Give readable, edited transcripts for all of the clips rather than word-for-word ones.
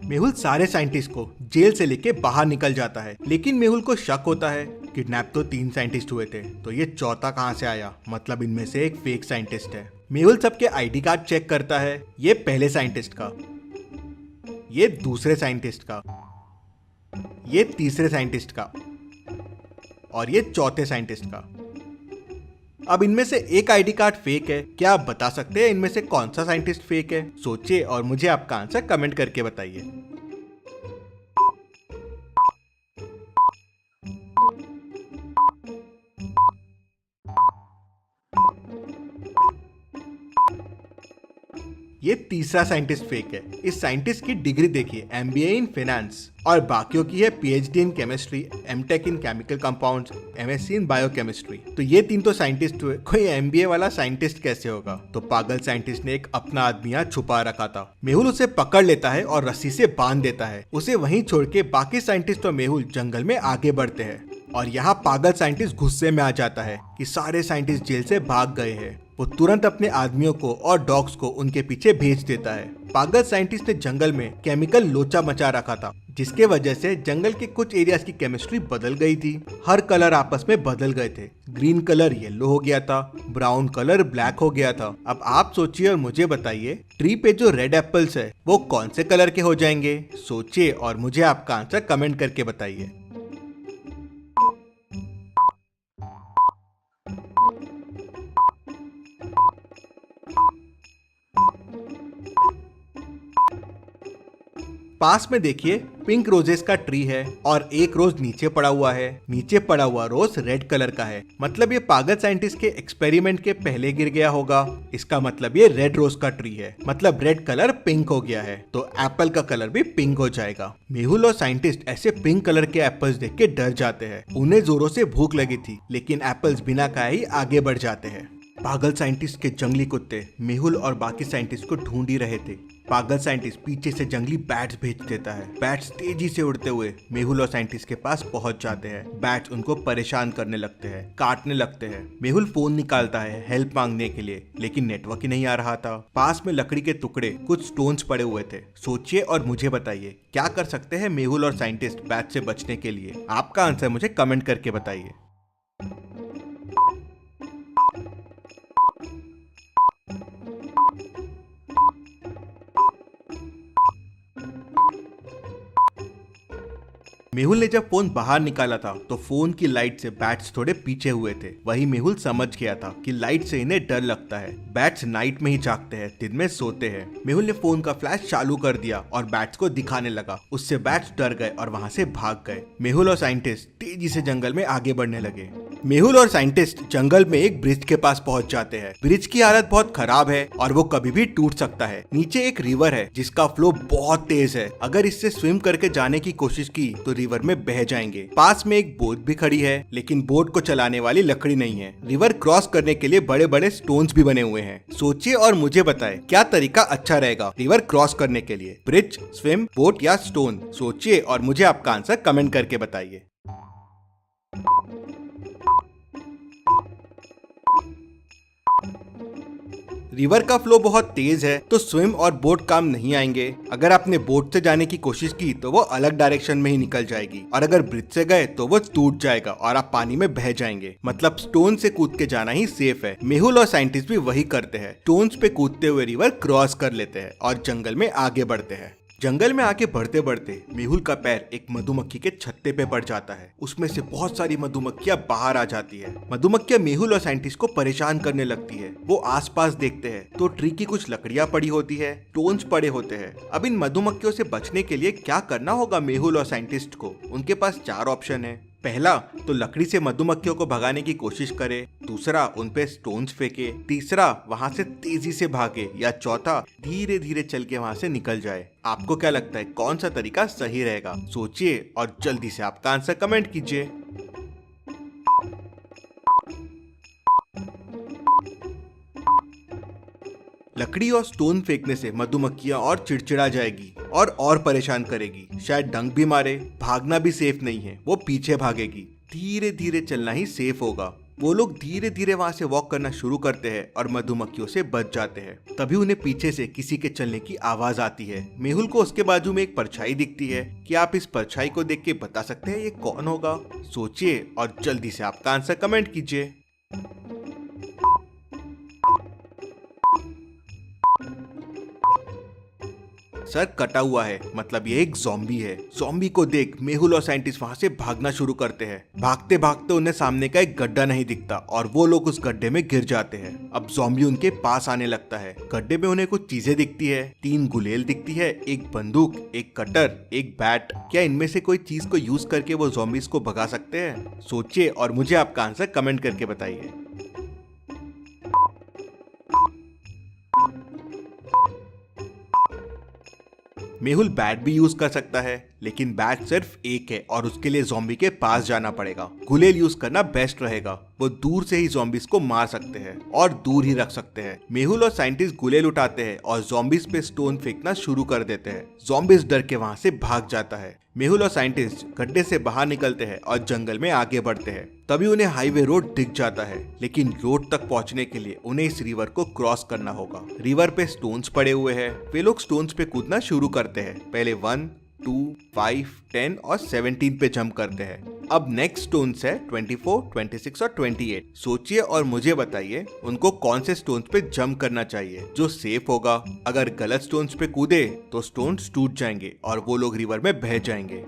मेहुल सारे साइंटिस्ट को जेल से लेके बाहर निकल जाता है, लेकिन मेहुल को शक होता है किडनैप तो 3 साइंटिस्ट हुए थे, तो ये चौथा कहाँ से आया, मतलब इनमें से एक फेक साइंटिस्ट है। मेहुल सबके आईडी कार्ड चेक करता है, ये पहले साइंटिस्ट का, ये दूसरे साइंटिस्ट का, ये तीसरे साइंटिस्ट का और ये चौथे साइंटिस्ट का। अब इनमें से एक आईडी कार्ड फेक है। क्या आप बता सकते हैं इनमें से कौन सा साइंटिस्ट फेक है? सोचिए और मुझे आपका आंसर कमेंट करके बताइए। ये तीसरा साइंटिस्ट फेक है। इस साइंटिस्ट की डिग्री देखिए, MBA इन फाइनेंस, और बाकियों की है PhD in chemistry, MTech in chemical compounds, MSc in biochemistry. तो ये 3 तो साइंटिस्ट हुए, कोई MBA वाला साइंटिस्ट कैसे होगा? तो पागल साइंटिस्ट ने एक अपना आदमी यहाँ छुपा रखा था। मेहुल उसे पकड़ लेता है और रस्सी से बांध देता है। उसे वहीं छोड़ के बाकी साइंटिस्ट और मेहुल जंगल में आगे बढ़ते हैं और यहाँ पागल साइंटिस्ट गुस्से में आ जाता है कि सारे साइंटिस्ट जेल से भाग गए हैं। वो तुरंत अपने आदमियों को और डॉग्स को उनके पीछे भेज देता है। पागल साइंटिस्ट ने जंगल में केमिकल लोचा मचा रखा था, जिसके वजह से जंगल के कुछ एरियाज की केमिस्ट्री बदल गई थी। हर कलर आपस में बदल गए थे। ग्रीन कलर येलो हो गया था, ब्राउन कलर ब्लैक हो गया था। अब आप सोचिए और मुझे बताइए, ट्री पे जो रेड एप्पल्स है वो कौन से कलर के हो जाएंगे? सोचिए और मुझे आपका आंसर कमेंट करके बताइए। पास में देखिए पिंक रोजेस का ट्री है और एक रोज नीचे पड़ा हुआ है। नीचे पड़ा हुआ रोज रेड कलर का है, मतलब ये पागल साइंटिस्ट के एक्सपेरिमेंट के पहले गिर गया होगा। इसका मतलब ये रेड रोज का ट्री है, मतलब रेड कलर पिंक हो गया है, तो एप्पल का कलर भी पिंक हो जाएगा। मेहुल और साइंटिस्ट ऐसे पिंक कलर के एप्पल्स देख के डर जाते हैं। उन्हें जोरों से भूख लगी थी, लेकिन एप्पल्स बिना खाए ही आगे बढ़ जाते हैं। पागल साइंटिस्ट के जंगली कुत्ते मेहुल और बाकी साइंटिस्ट को ढूंढ ही रहे थे। पागल साइंटिस्ट पीछे से जंगली बैट्स भेज देता है। बैट्स तेजी से उड़ते हुए मेहुल और साइंटिस्ट के पास पहुंच जाते हैं। बैट्स उनको परेशान करने लगते हैं, काटने लगते हैं। मेहुल फोन निकालता है हेल्प मांगने के लिए, लेकिन नेटवर्क ही नहीं आ रहा था। पास में लकड़ी के टुकड़े, कुछ स्टोन्स पड़े हुए थे। सोचिए और मुझे बताइए, क्या कर सकते हैं मेहुल और साइंटिस्ट बैट से बचने के लिए? आपका आंसर मुझे कमेंट करके बताइए। मेहुल ने जब फोन बाहर निकाला था तो फोन की लाइट से बैट्स थोड़े पीछे हुए थे। वही मेहुल समझ गया था कि लाइट से इन्हें डर लगता है। बैट्स नाइट में ही जागते हैं, दिन में सोते हैं। मेहुल ने फोन का फ्लैश चालू कर दिया और बैट्स को दिखाने लगा। उससे बैट्स डर गए और वहाँ से भाग गए। मेहुल और साइंटिस्ट तेजी से जंगल में आगे बढ़ने लगे। मेहुल और साइंटिस्ट जंगल में एक ब्रिज के पास पहुंच जाते हैं। ब्रिज की हालत बहुत खराब है और वो कभी भी टूट सकता है। नीचे एक रिवर है जिसका फ्लो बहुत तेज है। अगर इससे स्विम करके जाने की कोशिश की तो रिवर में बह जाएंगे। पास में एक बोट भी खड़ी है, लेकिन बोट को चलाने वाली लकड़ी नहीं है। रिवर क्रॉस करने के लिए बड़े बड़े स्टोन्स भी बने हुए हैं। सोचिए और मुझे बताएं, क्या तरीका अच्छा रहेगा रिवर क्रॉस करने के लिए? ब्रिज, स्विम, बोट या स्टोन? सोचिए और मुझे आपका आंसर कमेंट करके बताइए। रिवर का फ्लो बहुत तेज है तो स्विम और बोट काम नहीं आएंगे। अगर आपने बोट से जाने की कोशिश की तो वो अलग डायरेक्शन में ही निकल जाएगी, और अगर ब्रिज से गए तो वो टूट जाएगा और आप पानी में बह जाएंगे। मतलब स्टोन से कूद के जाना ही सेफ है। मेहुल और साइंटिस्ट भी वही करते हैं। स्टोन्स पे कूदते हुए रिवर क्रॉस कर लेते हैं और जंगल में आगे बढ़ते हैं। जंगल में आगे बढ़ते बढ़ते मेहुल का पैर एक मधुमक्खी के छत्ते पे पड़ जाता है। उसमें से बहुत सारी मधुमक्खियां बाहर आ जाती है। मधुमक्खियां मेहुल और साइंटिस्ट को परेशान करने लगती है। वो आसपास देखते हैं तो ट्री की कुछ लकड़ियां पड़ी होती है, स्टोन्स पड़े होते हैं। अब इन मधुमक्खियों से बचने के लिए क्या करना होगा मेहुल और साइंटिस्ट को? उनके पास 4 ऑप्शन है। पहला तो लकड़ी से मधुमक्खियों को भगाने की कोशिश करे, दूसरा उन पे स्टोन्स फेंके, तीसरा वहां से तेजी से भागे, या चौथा धीरे धीरे चल के वहां से निकल जाए। आपको क्या लगता है कौन सा तरीका सही रहेगा? सोचिए और जल्दी से आपका आंसर कमेंट कीजिए। लकड़ी और स्टोन फेंकने से मधुमक्खियां और चिड़चिड़ा जाएगी और परेशान करेगी। शायद डंक भी मारे। भागना भी सेफ नहीं है, वो पीछे भागेगी। धीरे धीरे चलना ही सेफ होगा। वो लोग धीरे धीरे वहाँ से वॉक करना शुरू करते हैं और मधुमक्खियों से बच जाते हैं। तभी उन्हें पीछे से किसी के चलने की आवाज आती है। मेहुल को उसके बाजू में एक परछाई दिखती है। क्या आप इस परछाई को देख के बता सकते हैं ये कौन होगा? सोचिए और जल्दी से आपका आंसर कमेंट कीजिए। सर कटा हुआ है, मतलब ये एक ज़ॉम्बी है। ज़ॉम्बी को देख मेहुल और साइंटिस्ट वहाँ से भागना शुरू करते हैं। भागते भागते उन्हें सामने का एक गड्ढा नहीं दिखता और वो लोग उस गड्ढे में गिर जाते हैं। अब ज़ॉम्बी उनके पास आने लगता है। गड्ढे में उन्हें कुछ चीजें दिखती है। 3 गुलेल दिखती है, एक बंदूक, एक कटर, एक बैट। क्या इनमें से कोई चीज को यूज करके वो ज़ॉम्बीज को भगा सकते हैं? सोचिए और मुझे आपका आंसर कमेंट करके बताइए। मेहुल बैट भी यूज कर सकता है, लेकिन बैट सिर्फ एक है और उसके लिए ज़ॉम्बी के पास जाना पड़ेगा। गुलेल यूज करना बेस्ट रहेगा। वो दूर से ही ज़ॉम्बीज को मार सकते हैं और दूर ही रख सकते हैं। मेहुल और साइंटिस्ट गुलेल उठाते हैं और ज़ॉम्बीज पे स्टोन फेंकना शुरू कर देते हैं। ज़ॉम्बीज डर के वहाँ से भाग जाता है। मेहुल और साइंटिस्ट गड्ढे से बाहर निकलते हैं और जंगल में आगे बढ़ते हैं। तभी उन्हें हाईवे रोड दिख जाता है, लेकिन रोड तक पहुंचने के लिए उन्हें इस रिवर को क्रॉस करना होगा। रिवर पे स्टोन्स पड़े हुए हैं। वे लोग स्टोन्स पे कूदना शुरू करते हैं। पहले 1, 2, 5, 10 और 17 पे जंप करते हैं। अब नेक्स्ट स्टोन्स है 24, 26 और 28। सोचिए और मुझे बताइए उनको कौन से स्टोन्स पे जंप करना चाहिए जो सेफ होगा। अगर गलत स्टोन्स पे कूदे तो स्टोन्स टूट जाएंगे और वो लोग रिवर में बह जाएंगे।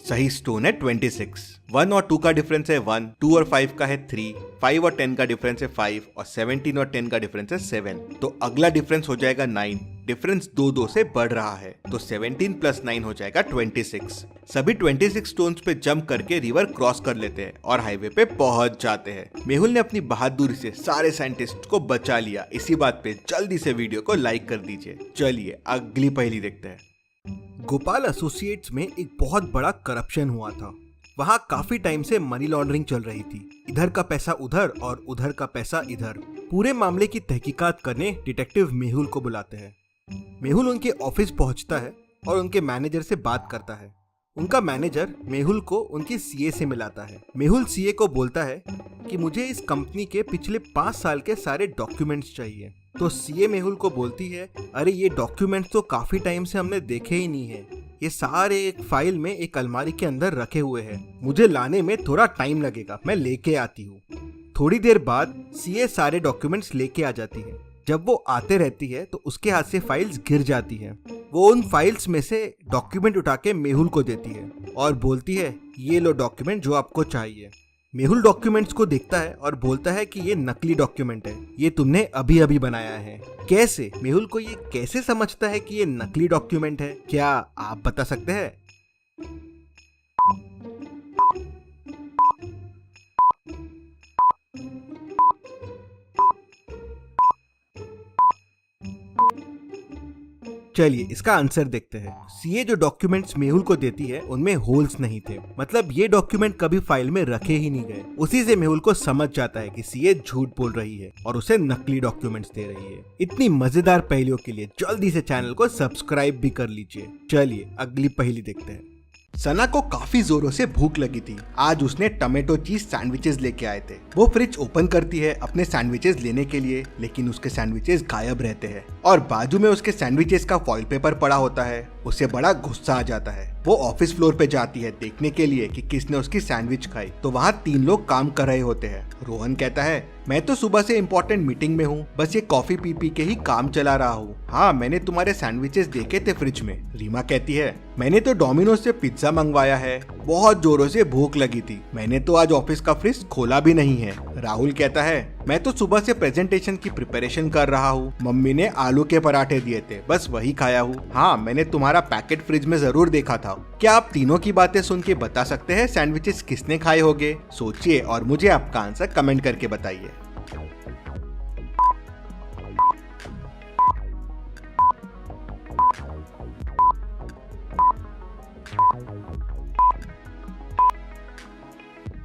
सही स्टोन है 26। 1 और 2 का डिफरेंस है 1, 2 और 5 का है 3, 5 और 10 का डिफरेंस है 5 और 17 और 10 का डिफरेंस है 7। तो अगला डिफरेंस हो जाएगा 9। डिफरेंस 2 से बढ़ रहा है, तो 17 प्लस 9 हो जाएगा 26। सभी 26 स्टोन्स पे जंप करके रिवर क्रॉस कर लेते हैं और हाईवे पे पहुंच जाते हैं। मेहुल ने अपनी बहादुरी से सारे साइंटिस्ट को बचा लिया। इसी बात पे जल्दी से वीडियो को लाइक कर दीजिए। चलिए अगली पहेली देखते हैं। गोपाल एसोसिएट्स में एक बहुत बड़ा करप्शन हुआ था। वहाँ काफी टाइम से मनी लॉन्ड्रिंग चल रही थी। इधर का पैसा उधर और उधर का पैसा इधर। पूरे मामले की तहकीकात करने डिटेक्टिव मेहुल को बुलाते हैं। मेहुल उनके ऑफिस पहुंचता है और उनके मैनेजर से बात करता है। उनका मैनेजर मेहुल को उनकी सीए से मिलाता है। मेहुल सीए को बोलता है कि मुझे इस कंपनी के पिछले 5 साल के सारे डॉक्यूमेंट्स चाहिए। तो सीए मेहुल को बोलती है, अरे ये डॉक्यूमेंट्स तो काफी टाइम से हमने देखे ही नहीं है। ये सारे एक फाइल में एक अलमारी के अंदर रखे हुए हैं। मुझे लाने में थोड़ा टाइम लगेगा, मैं लेके आती हूँ। थोड़ी देर बाद सीए सारे डॉक्यूमेंट्स लेके आ जाती है। जब वो आते रहती है तो उसके हाथ से फाइल्स गिर जाती है। वो उन फाइल्स में से डॉक्यूमेंट उठा के मेहुल को देती है और बोलती है, ये लो डॉक्यूमेंट जो आपको चाहिए। मेहुल डॉक्यूमेंट्स को देखता है और बोलता है कि ये नकली डॉक्यूमेंट है, ये तुमने अभी अभी बनाया है। कैसे? मेहुल को ये कैसे समझता है कि ये नकली डॉक्यूमेंट है? क्या आप बता सकते हैं? चलिए इसका आंसर देखते हैं। सीए जो डॉक्यूमेंट्स मेहुल को देती है उनमें होल्स नहीं थे, मतलब ये डॉक्यूमेंट कभी फाइल में रखे ही नहीं गए। उसी से मेहुल को समझ जाता है कि सीए झूठ बोल रही है और उसे नकली डॉक्यूमेंट्स दे रही है। इतनी मजेदार पहेलियों के लिए जल्दी से चैनल को सब्सक्राइब भी कर लीजिए। चलिए अगली पहेली देखते हैं। सना को काफी जोरों से भूख लगी थी। आज उसने टमेटो चीज सैंडविचेस लेके आए थे। वो फ्रिज ओपन करती है अपने सैंडविचेस लेने के लिए, लेकिन उसके सैंडविचेस गायब रहते हैं और बाजू में उसके सैंडविचेस का फॉइल पेपर पड़ा होता है। उसे बड़ा गुस्सा आ जाता है। वो ऑफिस फ्लोर पे जाती है देखने के लिए कि किसने उसकी सैंडविच खाई। तो वहाँ 3 लोग काम कर रहे होते हैं। रोहन कहता है, मैं तो सुबह से इम्पोर्टेंट मीटिंग में हूँ, बस ये कॉफी पी पी के ही काम चला रहा हूँ। हाँ, मैंने तुम्हारे सैंडविचेस देखे थे फ्रिज में। रीमा कहती है, मैंने तो डोमिनोज से पिज्जा मंगवाया है, बहुत जोरों से भूख लगी थी। मैंने तो आज ऑफिस का फ्रिज खोला भी नहीं है। राहुल कहता है, मैं तो सुबह से प्रेजेंटेशन की प्रिपरेशन कर रहा हूँ। मम्मी ने आलू के पराठे दिए थे, बस वही खाया हूँ। हाँ, मैंने तुम्हारा पैकेट फ्रिज में जरूर देखा था। क्या आप तीनों की बातें सुन के बता सकते हैं सैंडविचेस किसने खाए होंगे? सोचिए और मुझे आपका आंसर कमेंट करके बताइए।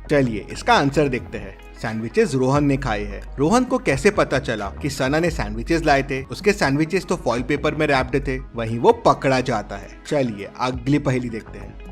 चलिए इसका आंसर देखते हैं। सैंडविचेस रोहन ने खाए हैं। रोहन को कैसे पता चला कि सना ने सैंडविचेस लाए थे? उसके सैंडविचेस तो फॉइल पेपर में रैप्ड थे। वहीं वो पकड़ा जाता है। चलिए अगली पहेली देखते हैं।